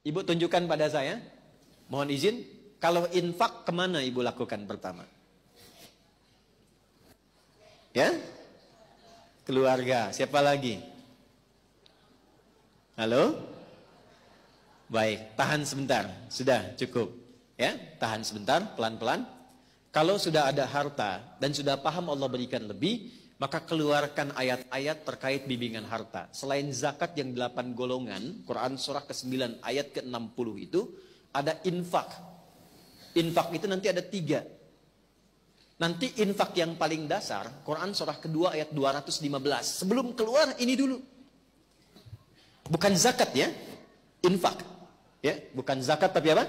Ibu tunjukkan pada saya. Mohon izin. Kalau infak kemana ibu lakukan pertama? Ya? Keluarga. Siapa lagi? Halo? Baik, tahan sebentar. Sudah cukup. Ya, tahan sebentar, pelan-pelan. Kalau sudah ada harta dan sudah paham Allah berikan lebih, maka keluarkan ayat-ayat terkait bimbingan harta. Selain zakat yang 8 golongan, Quran surah ke-9 ayat ke-60 itu, ada infak. Infak itu nanti ada 3. Nanti infak yang paling dasar, Quran surah kedua ayat 215. Sebelum keluar ini dulu. Bukan zakat ya, infak. Ya, bukan zakat tapi apa?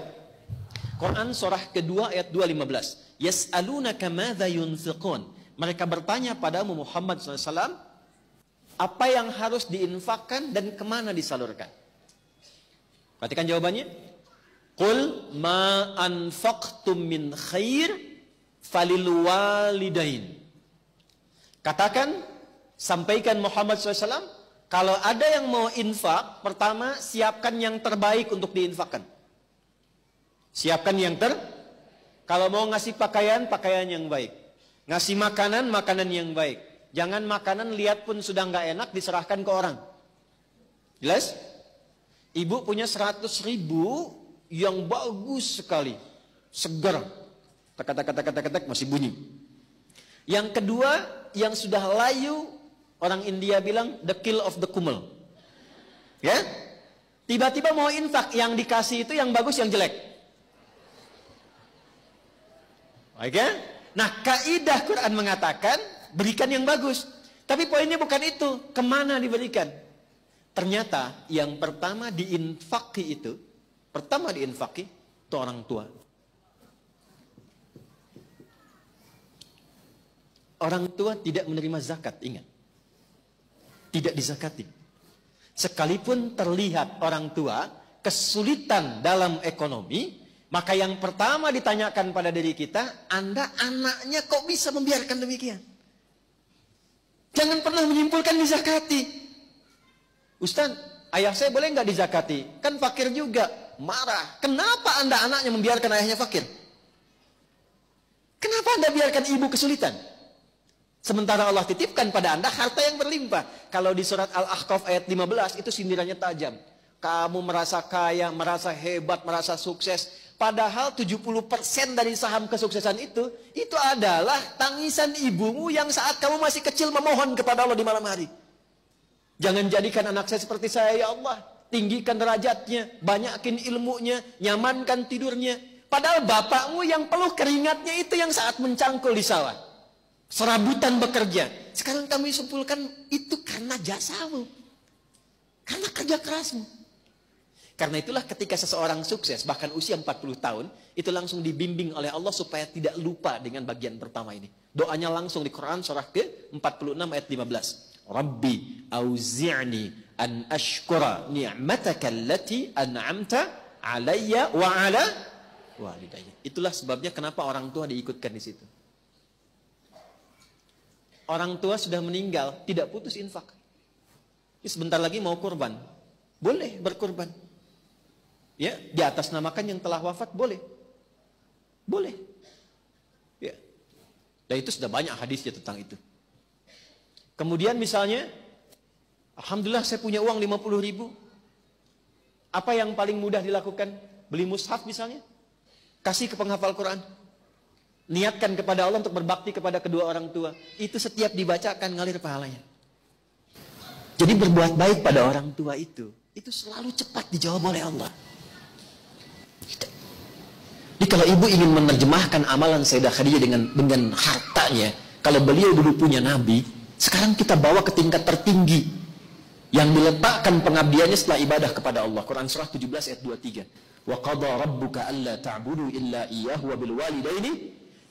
Quran surah kedua ayat 215. Yas'alunaka madza yunfiqun. Mereka bertanya padamu Muhammad SAW, apa yang harus diinfakkan dan kemana disalurkan? Perhatikan jawabannya. Qul ma anfaqtum min khair falil walidain. Katakan, sampaikan Muhammad SAW, kalau ada yang mau infak, pertama siapkan yang terbaik untuk diinfakkan. Siapkan yang kalau mau ngasih pakaian, pakaian yang baik. Ngasih makanan, makanan yang baik. Jangan makanan lihat pun sudah nggak enak diserahkan ke orang. Jelas? Ibu punya 100.000 yang bagus sekali, segar. Tak masih bunyi. Yang kedua, yang sudah layu, orang India bilang the kill of the kumel. Ya? Tiba-tiba mau infak, yang dikasih itu yang bagus, yang jelek. Oke? Nah, kaidah Quran mengatakan berikan yang bagus. Tapi poinnya bukan itu. Kemana diberikan? Ternyata yang pertama diinfaki itu orang tua. Orang tua tidak menerima zakat, ingat. Tidak dizakati. Sekalipun terlihat orang tua kesulitan dalam ekonomi, maka yang pertama ditanyakan pada diri kita, Anda anaknya kok bisa membiarkan demikian? Jangan pernah menyimpulkan dizakati. Ustaz, ayah saya boleh nggak dizakati? Kan fakir juga. Marah. Kenapa Anda anaknya membiarkan ayahnya fakir? Kenapa Anda biarkan ibu kesulitan? Sementara Allah titipkan pada Anda harta yang berlimpah. Kalau di surat Al-Ahqaf ayat 15 itu sindirannya tajam. Kamu merasa kaya, merasa hebat, merasa sukses. Padahal 70% dari saham kesuksesan itu adalah tangisan ibumu yang saat kamu masih kecil memohon kepada Allah di malam hari. Jangan jadikan anak saya seperti saya, ya Allah. Tinggikan derajatnya, banyakin ilmunya, nyamankan tidurnya. Padahal bapakmu yang peluh keringatnya itu yang saat mencangkul di sawah. Serabutan bekerja. Sekarang kami simpulkan itu karena jasamu. Karena kerja kerasmu. Karena itulah ketika seseorang sukses, bahkan usia 40 tahun, itu langsung dibimbing oleh Allah supaya tidak lupa dengan bagian pertama ini. Doanya langsung di Quran surah ke-46 ayat 15. Rabbi auzi'ni an ashkura ni'mataka allati an'amta alayya wa ala walidayya. Itulah sebabnya kenapa orang tua diikutkan di situ. Orang tua sudah meninggal, tidak putus infak. Ini sebentar lagi mau kurban. Boleh berkurban. Ya, di atas namakan yang telah wafat boleh. Boleh. Ya. Dan itu sudah banyak hadisnya tentang itu. Kemudian misalnya, alhamdulillah saya punya uang 50.000. Apa yang paling mudah dilakukan? Beli mushaf misalnya. Kasih ke penghafal Quran. Niatkan kepada Allah untuk berbakti kepada kedua orang tua. Itu setiap dibacakan ngalir pahalanya. Jadi berbuat baik pada orang tua itu selalu cepat dijawab oleh Allah. Jadi kalau ibu ingin menerjemahkan amalan Sayyidah Khadijah dengan hartanya, kalau beliau dulu punya Nabi, sekarang kita bawa ke tingkat tertinggi yang diletakkan pengabdiannya setelah ibadah kepada Allah. Quran surah 17 ayat 23. Wa qada rabbuka alla ta'budu illa iyyahu wa bil walidaini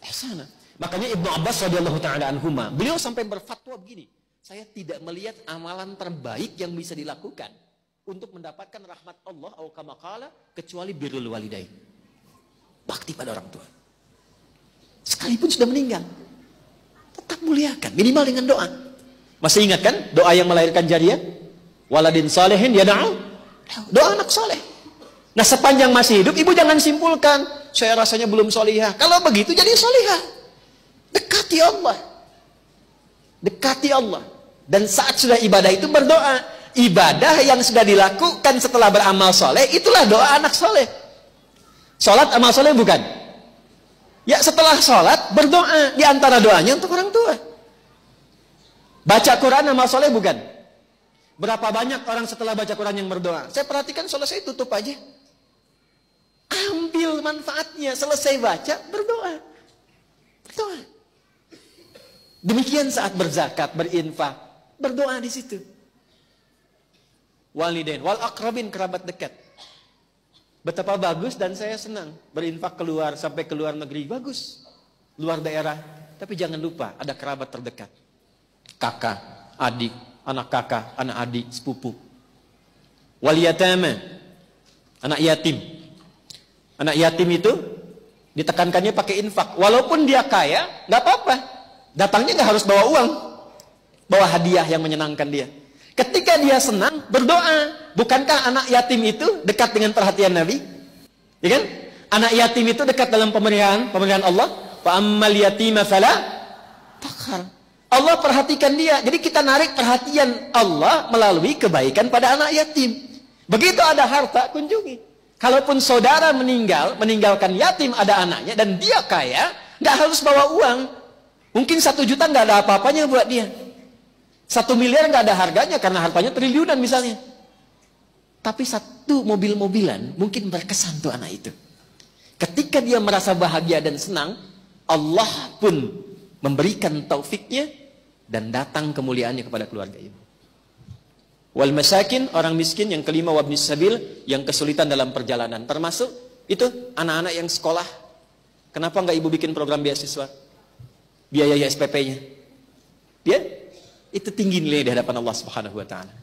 ihsana. Makanya Ibnu Abbas radhiyallahu taala anhuma, beliau sampai berfatwa begini, saya tidak melihat amalan terbaik yang bisa dilakukan untuk mendapatkan rahmat Allah atau kama qala kecuali birrul walidain. Bakti pada orang tua. Sekalipun sudah meninggal, tetap muliakan, minimal dengan doa. Masih ingat kan doa yang melahirkan jariah? Waladin salihin yad'u. Doa anak soleh. Nah, sepanjang masih hidup, ibu jangan simpulkan, saya rasanya belum solihah. Kalau begitu jadi solihah. Dekati Allah. Dekati Allah. Dan saat sudah ibadah itu berdoa. Ibadah yang sudah dilakukan setelah beramal soleh, itulah doa anak soleh. Sholat amal soleh bukan? Ya, setelah sholat berdoa. Di antara doanya untuk orang tua. Baca Quran amal soleh bukan? Berapa banyak orang setelah baca Quran yang berdoa? Saya perhatikan selesai tutup aja. Ambil manfaatnya, selesai baca, berdoa. Berdoa. Demikian saat berzakat, berinfak, berdoa di situ. Walidain, wal akrabin, kerabat dekat. Betapa bagus dan saya senang berinfak keluar sampai ke luar negeri, bagus. Luar daerah, tapi jangan lupa ada kerabat terdekat. Kakak, adik, anak kakak, anak adik, sepupu. Wal yatama, anak yatim. Anak yatim itu ditekankannya pakai infak. Walaupun dia kaya, nggak apa-apa. Datangnya nggak harus bawa uang, bawa hadiah yang menyenangkan dia. Ketika dia senang, berdoa. Bukankah anak yatim itu dekat dengan perhatian Nabi? Ya kan? Anak yatim itu dekat dalam pemeliharaan Allah. Wa ammal yatima fala taqhar. Allah perhatikan dia. Jadi kita narik perhatian Allah melalui kebaikan pada anak yatim. Begitu ada harta, kunjungi. Kalaupun saudara meninggalkan yatim ada anaknya dan dia kaya, nggak harus bawa uang. Mungkin 1 juta nggak ada apa-apanya buat dia. 1 miliar nggak ada harganya karena hartanya triliunan misalnya. Tapi 1 mobil-mobilan mungkin berkesan tuh anak itu. Ketika dia merasa bahagia dan senang, Allah pun memberikan taufiknya dan datang kemuliaannya kepada keluarga ibu. Wal masakin, orang miskin. Yang kelima, wabnis sabil, yang kesulitan dalam perjalanan. Termasuk itu anak-anak yang sekolah. Kenapa nggak ibu bikin program beasiswa? Biaya SPP-nya. Ya, itu tinggi nilai di hadapan Allah Subhanahu wa taala.